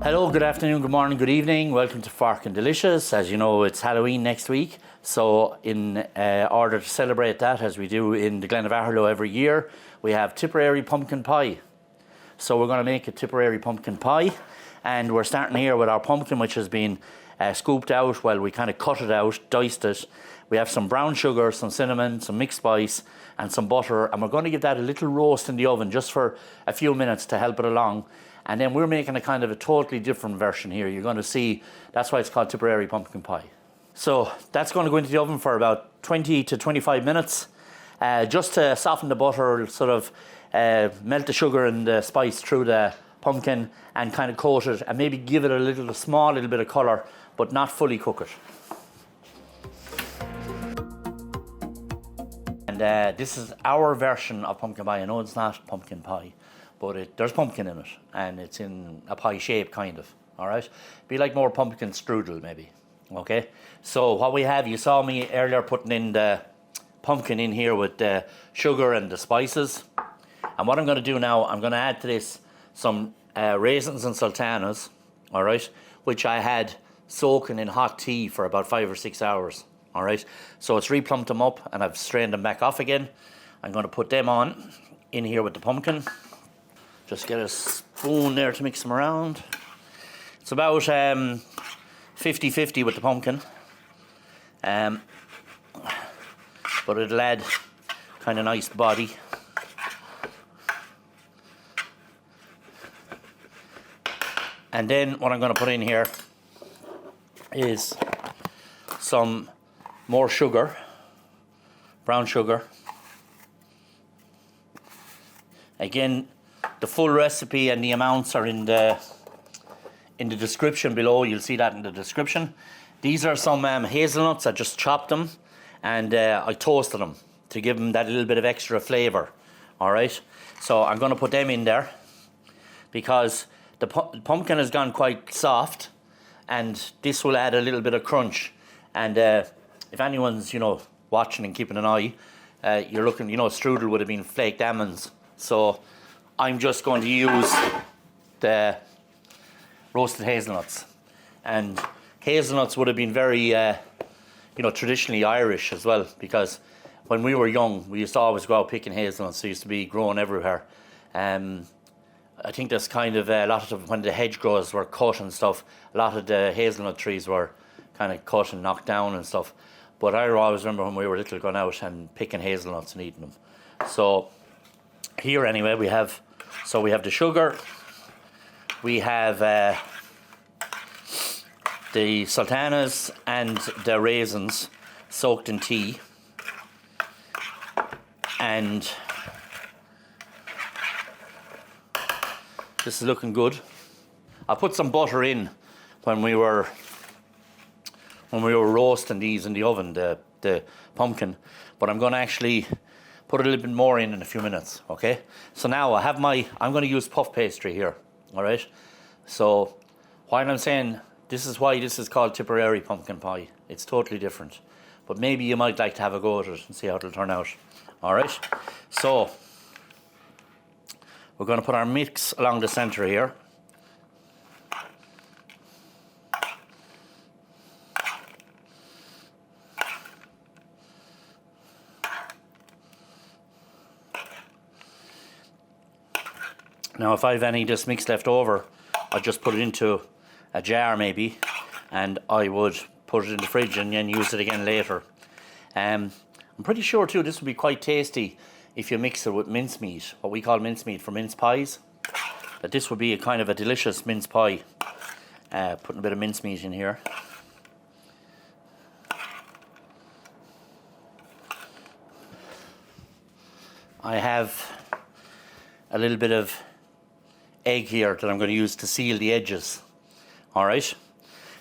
Hello, good afternoon, good morning, good evening. Welcome to Forkin Delicious. As you know, it's Halloween next week. So in order to celebrate that, as we do in the Glen of Aherlow every year, we have Tipperary pumpkin pie. So we're going to make a Tipperary pumpkin pie. And we're starting here with our pumpkin, which has been scooped out. Well, we kind of cut it out, diced it. We have some brown sugar, some cinnamon, some mixed spice, and some butter. And we're going to give that a little roast in the oven just for a few minutes to help it along. And then we're making a kind of a totally different version here. You're going to see, that's why it's called Tipperary pumpkin pie. So that's going to go into the oven for about 20 to 25 minutes, just to soften the butter, sort of melt the sugar and the spice through the pumpkin and kind of coat it and maybe give it a small little bit of colour, but not fully cook it. And this is our version of pumpkin pie. I know it's not pumpkin pie, but there's pumpkin in it, and it's in a pie shape, kind of, all right? Be like more pumpkin strudel, maybe, okay? So what we have, you saw me earlier putting in the pumpkin in here with the sugar and the spices. And what I'm gonna do now, I'm gonna add to this some raisins and sultanas, all right? Which I had soaking in hot tea for about 5 or 6 hours, all right? So it's replumped them up, and I've strained them back off again. I'm gonna put them on in here with the pumpkin. Just get a spoon there to mix them around. It's about 50-50 with the pumpkin. But it'll add kind of nice body. And then what I'm going to put in here is some more sugar, brown sugar. Again, the full recipe and the amounts are in the description below. You'll see that in the description. These are some hazelnuts. I just chopped them and I toasted them to give them that little bit of extra flavour. All right. So I'm going to put them in there because the pumpkin has gone quite soft, and this will add a little bit of crunch. And if anyone's watching and keeping an eye, you're looking. Strudel would have been flaked almonds. So I'm just going to use the roasted hazelnuts. And hazelnuts would have been very, traditionally Irish as well, because when we were young, we used to always go out picking hazelnuts. They used to be grown everywhere. I think that's kind of a lot of when the hedgerows were cut and stuff, a lot of the hazelnut trees were kind of cut and knocked down and stuff. But I always remember when we were little going out and picking hazelnuts and eating them. So here anyway we have the sugar, we have the sultanas and the raisins soaked in tea, and this is looking good. I put some butter in when we were roasting these in the oven, the pumpkin, but I'm going to actually put a little bit more in a few minutes, okay? So now I'm going to use puff pastry here, all right? So while I'm saying this is why this is called Tipperary pumpkin pie, it's totally different. But maybe you might like to have a go at it and see how it'll turn out, all right? So we're going to put our mix along the centre here. Now if I have any of this mix left over, I'll just put it into a jar maybe, and I would put it in the fridge and then use it again later. I'm pretty sure too this would be quite tasty if you mix it with mincemeat, what we call mincemeat for mince pies. That this would be a kind of a delicious mince pie. Putting a bit of mincemeat in here. I have a little bit of egg here that I'm going to use to seal the edges. All right.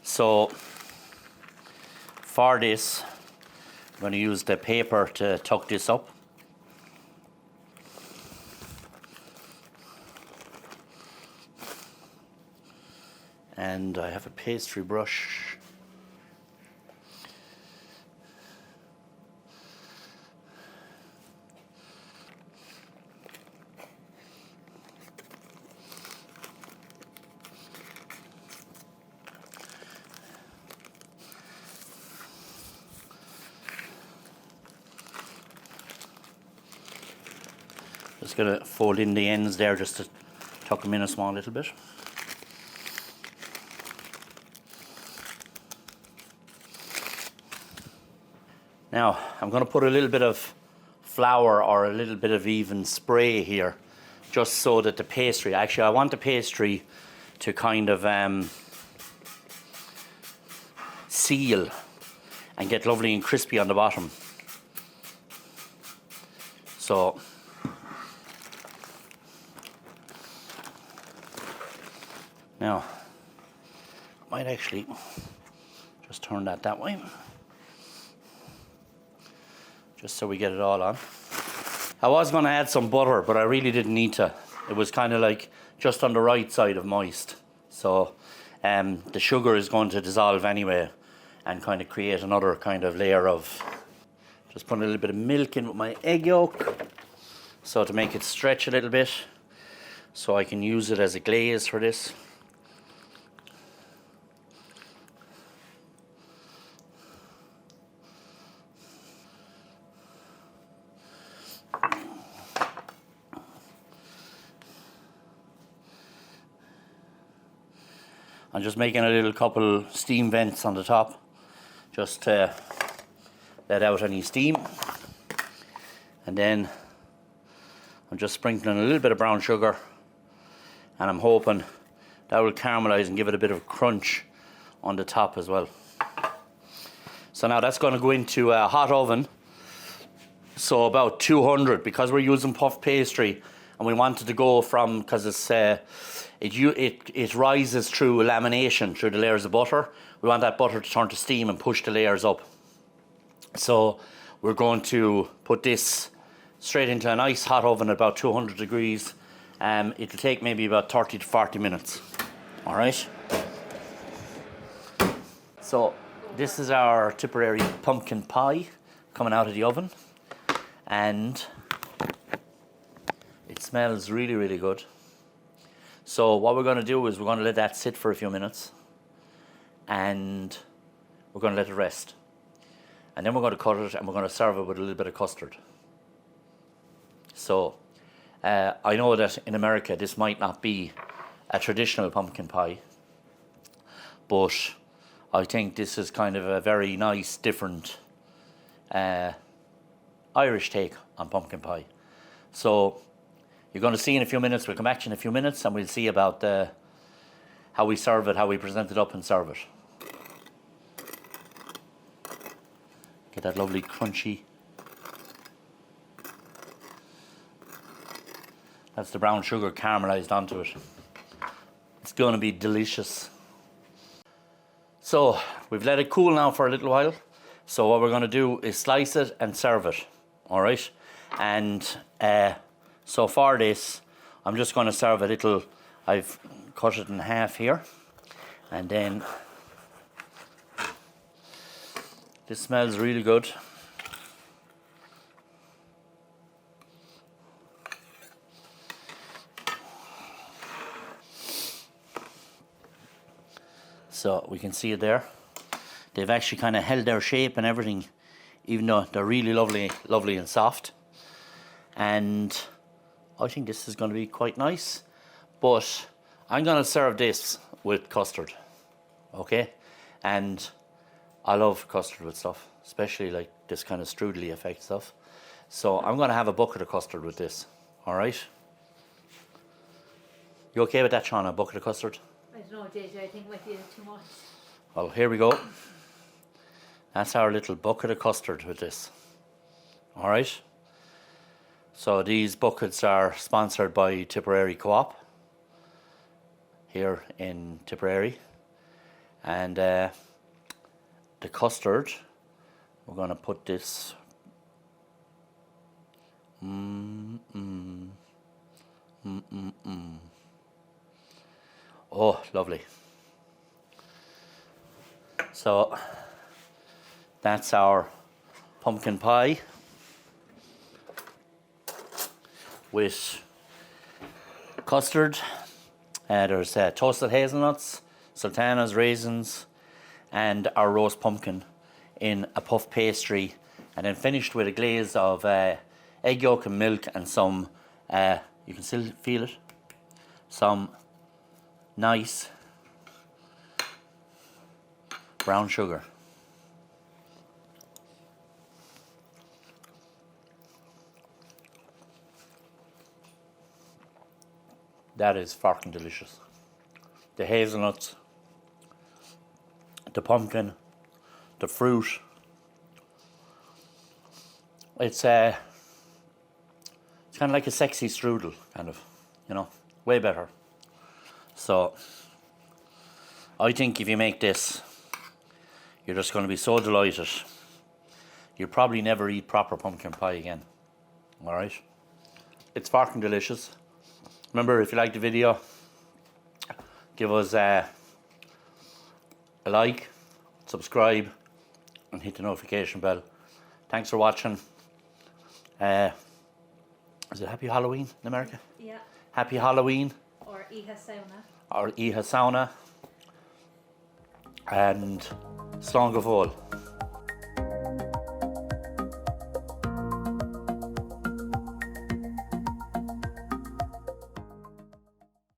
So for this, I'm going to use the paper to tuck this up. And I have a pastry brush. Just gonna fold in the ends there just to tuck them in a small little bit. Now, I'm gonna put a little bit of flour or a little bit of even spray here, just so that the pastry, actually I want the pastry to kind of seal and get lovely and crispy on the bottom. So now I might actually just turn that way, just so we get it all on. I was going to add some butter, but I really didn't need to. It was kind of like just on the right side of moist. So the sugar is going to dissolve anyway and kind of create another kind of layer of... Just put a little bit of milk in with my egg yolk, so to make it stretch a little bit, so I can use it as a glaze for this. I'm just making a little couple steam vents on the top, just to let out any steam. And then I'm just sprinkling a little bit of brown sugar, and I'm hoping that will caramelize and give it a bit of crunch on the top as well. So now that's going to go into a hot oven, so about 200, because we're using puff pastry, and we want it to go from, because it rises through lamination through the layers of butter. We want that butter to turn to steam and push the layers up. So we're going to put this straight into a nice hot oven at about 200 degrees. It'll take maybe about 30 to 40 minutes. All right. So this is our Tipperary pumpkin pie coming out of the oven, and it smells really, really good. So what we're going to do is we're going to let that sit for a few minutes, and we're going to let it rest. And then we're going to cut it, and we're going to serve it with a little bit of custard. So I know that in America this might not be a traditional pumpkin pie, but I think this is kind of a very nice, different Irish take on pumpkin pie. So you're going to see in a few minutes. We'll come back to you in a few minutes, and we'll see about how we serve it, how we present it up and serve it. Get that lovely crunchy. That's the brown sugar caramelized onto it. It's going to be delicious. So we've let it cool now for a little while. So what we're going to do is slice it and serve it. All right. And so for this, I'm just going to serve a little. I've cut it in half here, and then this smells really good. So we can see it there. They've actually kind of held their shape and everything, even though they're really lovely and soft. And I think this is going to be quite nice. But I'm going to serve this with custard, okay? And I love custard with stuff, especially like this kind of strudely effect stuff. So I'm going to have a bucket of custard with this, all right? You okay with that, Shona, a bucket of custard? I don't know, JJ, I think it might be too much. Well, here we go. That's our little bucket of custard with this, all right? So these buckets are sponsored by Tipperary Co-op here in Tipperary. And the custard, we're going to put this. Oh, lovely. So that's our pumpkin pie with custard. There's toasted hazelnuts, sultanas, raisins, and our roast pumpkin in a puff pastry, and then finished with a glaze of egg yolk and milk and some You can still feel it. Some nice brown sugar. That is fucking delicious. The hazelnuts, the pumpkin, the fruit. It's kind of like a sexy strudel, kind of, you know, way better. So I think if you make this, you're just going to be so delighted. You'll probably never eat proper pumpkin pie again. All right? It's fucking delicious. Remember, if you liked the video, give us a like, subscribe, and hit the notification bell. Thanks for watching. Is it Happy Halloween in America? Yeah. Happy Halloween. Or Oíche Shamhna. Or Oíche Shamhna. And Slán go fóill.